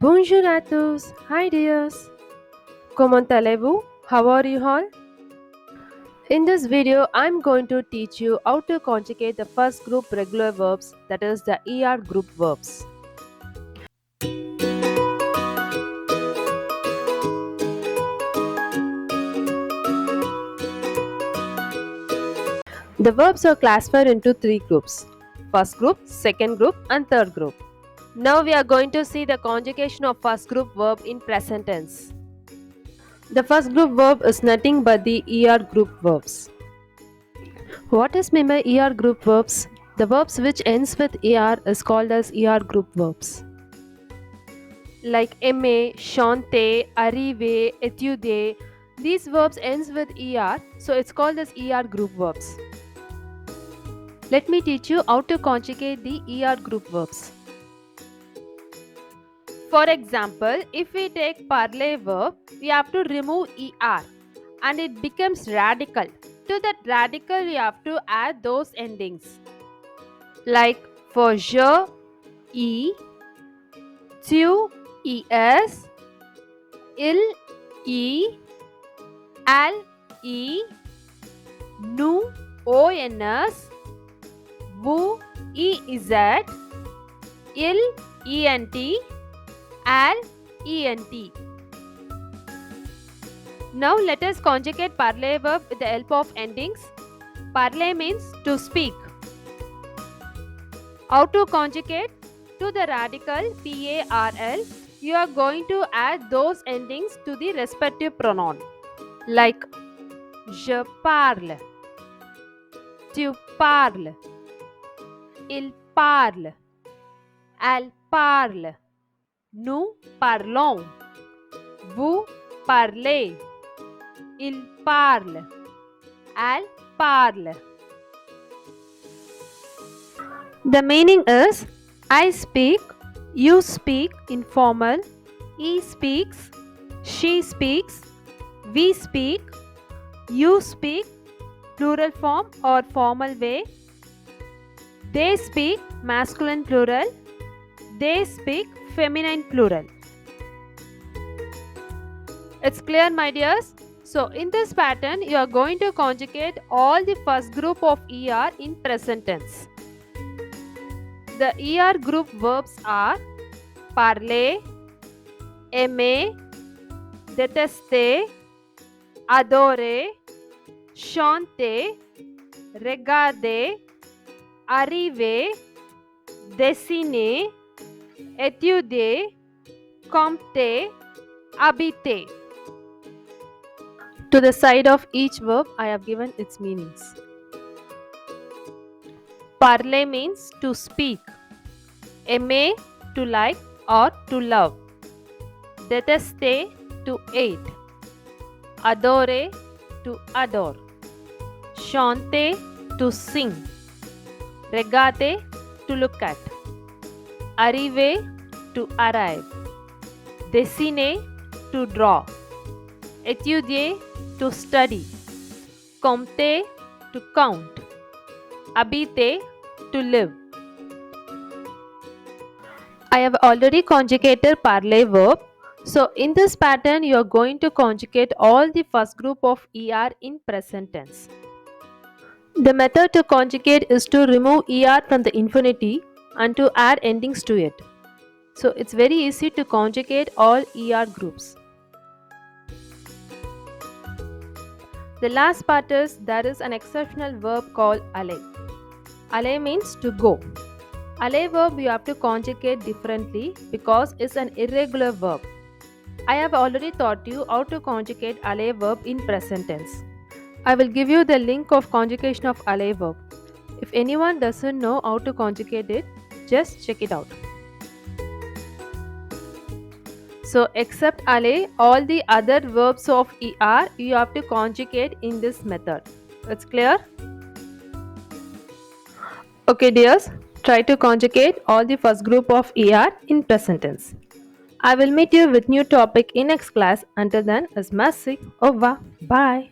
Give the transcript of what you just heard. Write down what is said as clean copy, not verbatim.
Bonjour à tous. Hi dears. Comment allez-vous? How are you all? In this video, I'm going to teach you how to conjugate the first group regular verbs, that is the ER group verbs. The verbs are classified into three groups: first group, second group, and third group. Now we are going to see the conjugation of first group verb in present tense. The first group verb is nothing but the ER group verbs. What is meant by ER group verbs? The verbs which ends with ER is called as ER group verbs. Like aimer, chanter, arriver, étudier. These verbs ends with ER, so it's called as ER group verbs. Let me teach you how to conjugate the ER group verbs. For example, if we take parler verb, we have to remove ER and it becomes radical. To that radical, we have to add those endings. Like for je, E, tu, ES, il, E, al, E, nous, ONS, vous, EZ, il, ENT, al, ENT. Now let us conjugate parler verb with the help of endings. Parler means to speak. How to conjugate? To the radical PARL, you are going to add those endings to the respective pronoun. Like je parle, tu parles, il parle, elle parle, nous parlons, vous parlez, il parle, elle parle. The meaning is I speak, you speak informal, he speaks, she speaks, we speak, you speak plural form or formal way, they speak masculine plural, they speak feminine plural. It's clear, my dears? So in this pattern, you are going to conjugate all the first group of ER in present tense. The ER group verbs are parler, aimer, détester, adorer, chanter, regarder, arriver, dessiner, étudier, compter, habiter. To the side of each verb, I have given its meanings. Parler means to speak. Aimer, to like or to love. Détester, to hate. Adorer, to adore. Chanter, to sing. Regarder, to look at. Arriver, to arrive. Dessiner, to draw. Étudier, to study. Compter, to count. Habiter, to live. I have already conjugated parler verb. So in this pattern, you are going to conjugate all the first group of ER in present tense. The method to conjugate is to remove ER from the infinitive and to add endings to it. So it's very easy to conjugate all ER groups. The last part is there is an exceptional verb called aller. Aller means to go. Aller verb you have to conjugate differently because it's an irregular verb. I have already taught you how to conjugate aller verb in present tense. I will give you the link of conjugation of aller verb. If anyone doesn't know how to conjugate it, just check it out. So except aller, all the other verbs of ER you have to conjugate in this method. It's clear? Okay dears, try to conjugate all the first group of ER in present tense. I will meet you with new topic in next class. Until then, is merci. Au revoir. Bye.